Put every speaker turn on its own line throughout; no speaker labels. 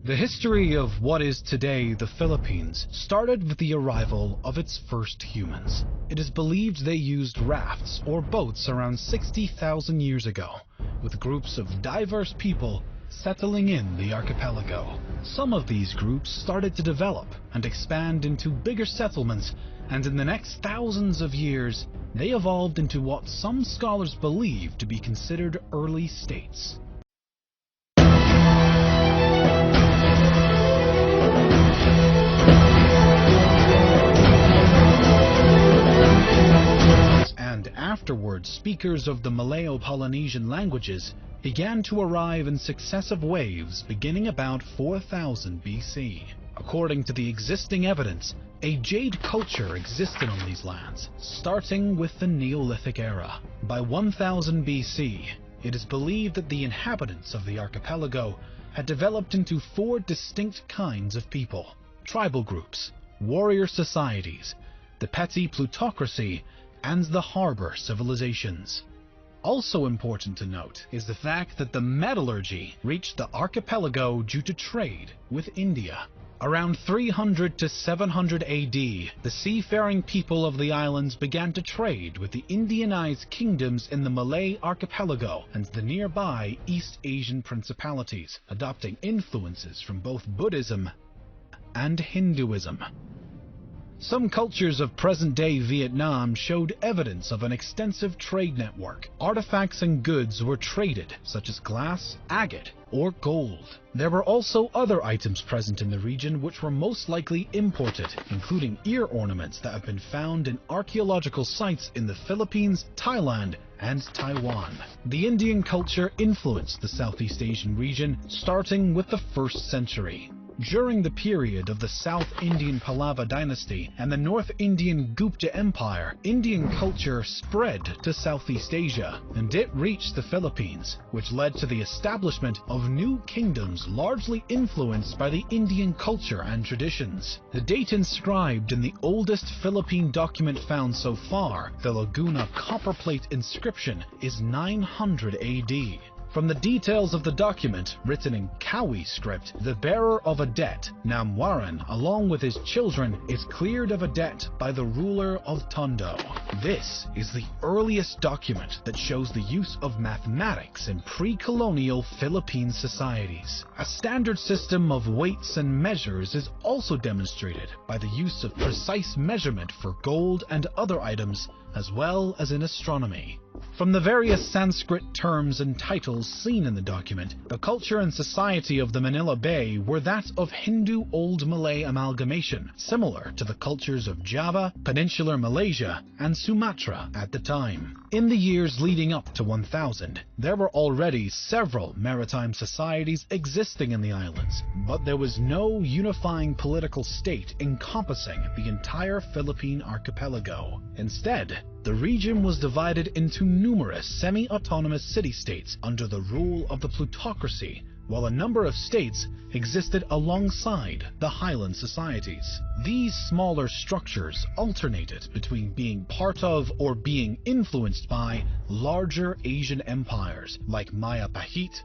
The history of what is today the Philippines started with the arrival of its first humans. It is believed they used rafts or boats around 60,000 years ago, with groups of diverse people settling in the archipelago. Some of these groups started to develop and expand into bigger settlements, and in the next thousands of years, they evolved into what some scholars believe to be considered early states. And afterwards, speakers of the Malayo-Polynesian languages began to arrive in successive waves beginning about 4000 BC. According to the existing evidence, a jade culture existed on these lands, starting with the Neolithic era. By 1000 BC, it is believed that the inhabitants of the archipelago had developed into 4 distinct kinds of people: tribal groups, warrior societies, the petty plutocracy, and the harbor civilizations. Also important to note is the fact that the metallurgy reached the archipelago due to trade with India. Around 300 to 700 AD, the seafaring people of the islands began to trade with the Indianized kingdoms in the Malay archipelago and the nearby East Asian principalities, adopting influences from both Buddhism and Hinduism. Some cultures of present-day Vietnam showed evidence of an extensive trade network. Artifacts and goods were traded, such as glass, agate, or gold. There were also other items present in the region which were most likely imported, including ear ornaments that have been found in archaeological sites in the Philippines, Thailand, and Taiwan. The Indian culture influenced the Southeast Asian region, starting with the 1st century. During the period of the South Indian Pallava dynasty and the North Indian Gupta Empire, Indian culture spread to Southeast Asia, and it reached the Philippines, which led to the establishment of new kingdoms largely influenced by the Indian culture and traditions. The date inscribed in the oldest Philippine document found so far, the Laguna copperplate inscription, is 900 AD. From the details of the document, written in Kawi script, the bearer of a debt, Namwaran, along with his children, is cleared of a debt by the ruler of Tondo. This is the earliest document that shows the use of mathematics in pre-colonial Philippine societies. A standard system of weights and measures is also demonstrated by the use of precise measurement for gold and other items, as well as in astronomy. From the various Sanskrit terms and titles seen in the document, the culture and society of the Manila Bay were that of Hindu Old Malay amalgamation, similar to the cultures of Java, Peninsular Malaysia, and Sumatra at the time. In the years leading up to 1000, there were already several maritime societies existing in the islands, but there was no unifying political state encompassing the entire Philippine archipelago. Instead, the region was divided into numerous semi-autonomous city-states under the rule of the plutocracy, while a number of states existed alongside the highland societies. These smaller structures alternated between being part of or being influenced by larger Asian empires like Maya Pahit.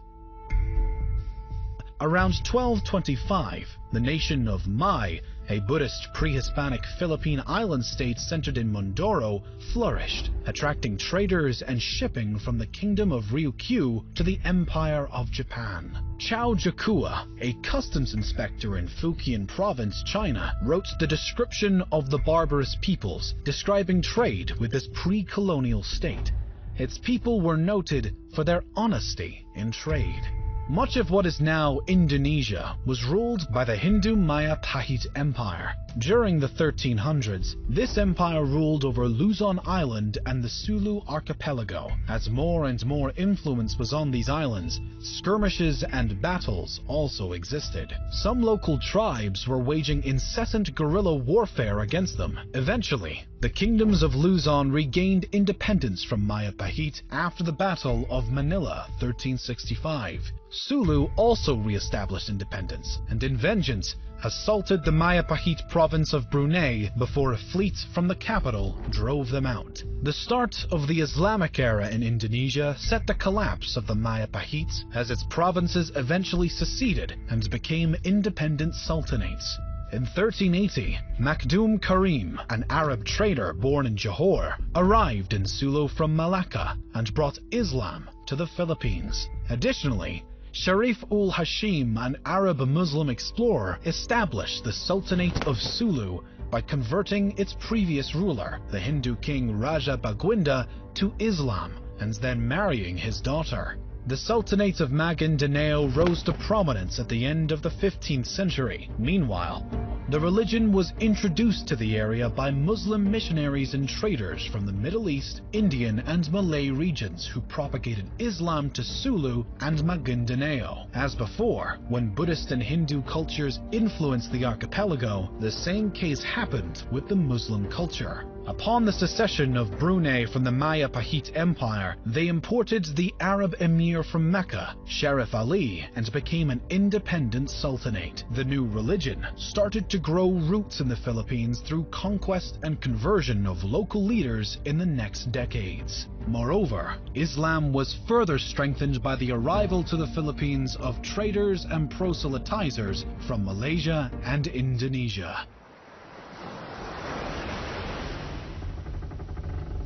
Around 1225, the nation of Mai, a Buddhist pre-Hispanic Philippine island state centered in Mindoro, flourished, attracting traders and shipping from the kingdom of Ryukyu to the Empire of Japan. Chao Jakua, a customs inspector in Fujian province, China, wrote the description of the barbarous peoples, describing trade with this pre-colonial state. Its people were noted for their honesty in trade. Much of what is now Indonesia was ruled by the Hindu Maya Pahit Empire. During the 1300s, this empire ruled over Luzon Island and the Sulu archipelago. As more and more influence was on these islands, skirmishes and battles also existed. Some local tribes were waging incessant guerrilla warfare against them. Eventually, the kingdoms of Luzon regained independence from Maya Pahit after the Battle of Manila 1365. Sulu also re-established independence, and in vengeance, assaulted the Majapahit province of Brunei before a fleet from the capital drove them out. The start of the Islamic era in Indonesia set the collapse of the Majapahites as its provinces eventually seceded and became independent sultanates. In 1380, Makdum Karim, an Arab trader born in Johor, arrived in Sulu from Malacca and brought Islam to the Philippines. Additionally, Sharif-ul-Hashim, an Arab Muslim explorer, established the Sultanate of Sulu by converting its previous ruler, the Hindu king Raja Baguinda, to Islam and then marrying his daughter. The Sultanate of Maguindanao rose to prominence at the end of the 15th century. Meanwhile, the religion was introduced to the area by Muslim missionaries and traders from the Middle East, Indian and Malay regions who propagated Islam to Sulu and Maguindanao. As before, when Buddhist and Hindu cultures influenced the archipelago, the same case happened with the Muslim culture. Upon the secession of Brunei from the Majapahit Empire, they imported the Arab emir from Mecca, Sharif Ali, and became an independent sultanate. The new religion started to grow roots in the Philippines through conquest and conversion of local leaders in the next decades. Moreover, Islam was further strengthened by the arrival to the Philippines of traders and proselytizers from Malaysia and Indonesia.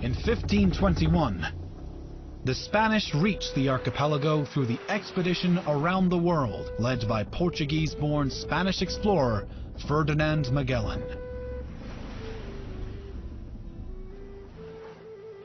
In 1521, the Spanish reached the archipelago through the expedition around the world led by Portuguese-born Spanish explorer Ferdinand Magellan.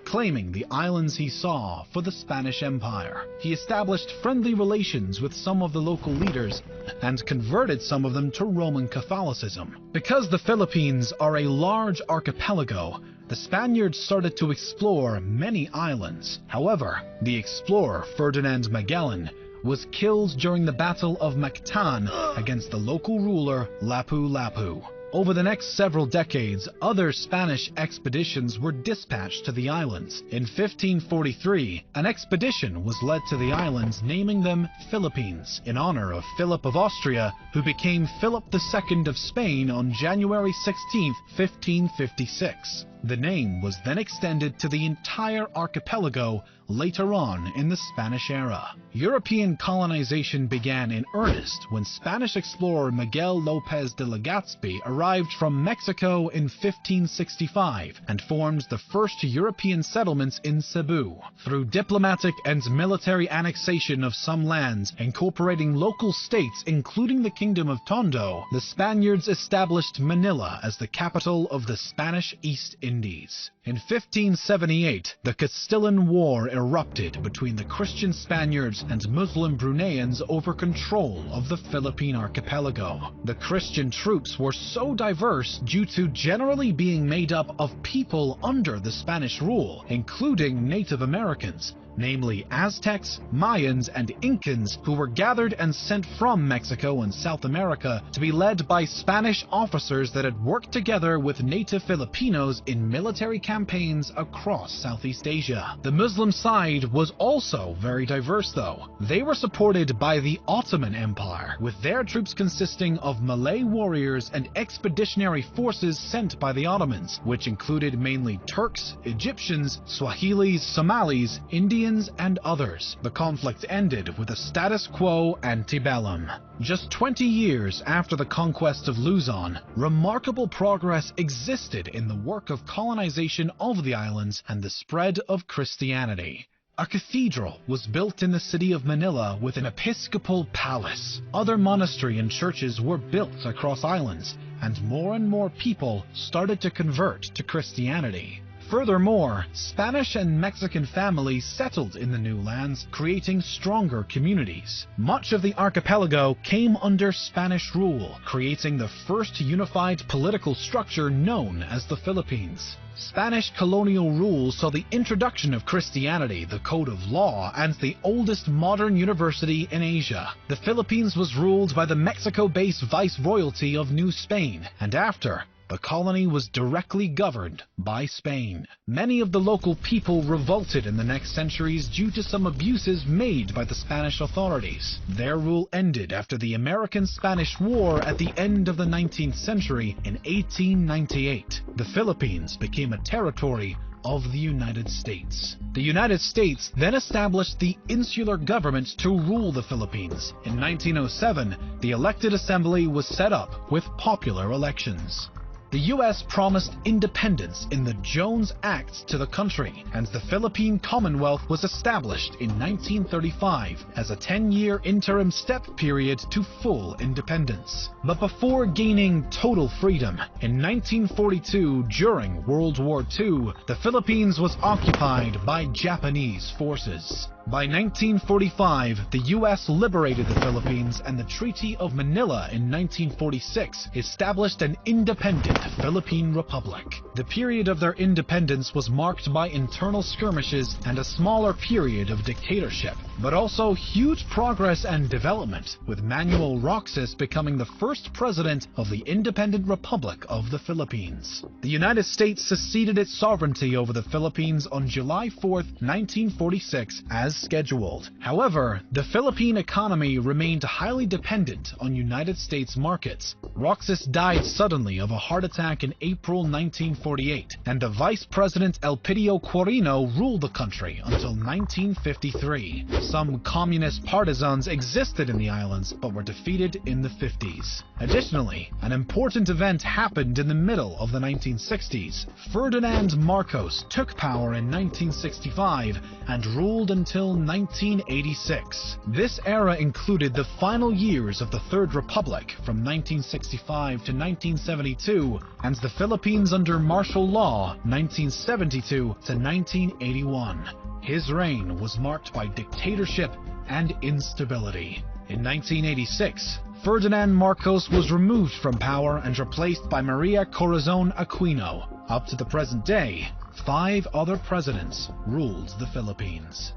Claiming the islands he saw for the Spanish Empire, he established friendly relations with some of the local leaders and converted some of them to Roman Catholicism. Because the Philippines are a large archipelago, the Spaniards started to explore many islands. However, the explorer Ferdinand Magellan was killed during the Battle of Mactan against the local ruler Lapu-Lapu. Over the next several decades, other Spanish expeditions were dispatched to the islands. In 1543, an expedition was led to the islands, naming them Philippines, in honor of Philip of Austria, who became Philip II of Spain on January 16, 1556. The name was then extended to the entire archipelago later on in the Spanish era. European colonization began in earnest when Spanish explorer Miguel López de Legazpi arrived from Mexico in 1565 and formed the first European settlements in Cebu. Through diplomatic and military annexation of some lands, incorporating local states including the Kingdom of Tondo, the Spaniards established Manila as the capital of the Spanish East Indies. In 1578, the Castilian War erupted between the Christian Spaniards and Muslim Bruneians over control of the Philippine archipelago. The Christian troops were so diverse due to generally being made up of people under the Spanish rule, including Native Americans, namely Aztecs, Mayans, and Incans, who were gathered and sent from Mexico and South America to be led by Spanish officers that had worked together with native Filipinos in military campaigns across Southeast Asia. The Muslim side was also very diverse though. They were supported by the Ottoman Empire, with their troops consisting of Malay warriors and expeditionary forces sent by the Ottomans, which included mainly Turks, Egyptians, Swahilis, Somalis, Indians, and others. The conflict ended with a status quo antebellum. Just 20 years after the conquest of Luzon, remarkable progress existed in the work of colonization of the islands and the spread of Christianity. A cathedral was built in the city of Manila with an episcopal palace. Other monasteries and churches were built across islands, and more people started to convert to Christianity. Furthermore, Spanish and Mexican families settled in the new lands, creating stronger communities. Much of the archipelago came under Spanish rule, creating the first unified political structure known as the Philippines. Spanish colonial rule saw the introduction of Christianity, the code of law, and the oldest modern university in Asia. The Philippines was ruled by the Mexico-based viceroyalty of New Spain, and after, the colony was directly governed by Spain. Many of the local people revolted in the next centuries due to some abuses made by the Spanish authorities. Their rule ended after the American-Spanish War at the end of the 19th century in 1898. The Philippines became a territory of the United States. The United States then established the insular government to rule the Philippines. In 1907, the elected assembly was set up with popular elections. The U.S. promised independence in the Jones Act to the country, and the Philippine Commonwealth was established in 1935 as a 10-year interim step period to full independence. But before gaining total freedom, in 1942, during World War II, the Philippines was occupied by Japanese forces. By 1945, the U.S. liberated the Philippines, and the Treaty of Manila in 1946 established an independent Philippine Republic. The period of their independence was marked by internal skirmishes and a smaller period of dictatorship, but also huge progress and development, with Manuel Roxas becoming the first president of the Independent Republic of the Philippines. The United States seceded its sovereignty over the Philippines on July 4, 1946, as scheduled. However, the Philippine economy remained highly dependent on United States markets. Roxas died suddenly of a heart attack in April 1948, and the Vice President Elpidio Quirino ruled the country until 1953. Some communist partisans existed in the islands, but were defeated in the 50s. Additionally, an important event happened in the middle of the 1960s. Ferdinand Marcos took power in 1965 and ruled until 1986. This era included the final years of the Third Republic from 1965 to 1972, and the Philippines under martial law 1972 to 1981. His reign was marked by dictatorship and instability. In 1986, Ferdinand Marcos was removed from power and replaced by Maria Corazon Aquino. Up to the present day, 5 other presidents ruled the Philippines.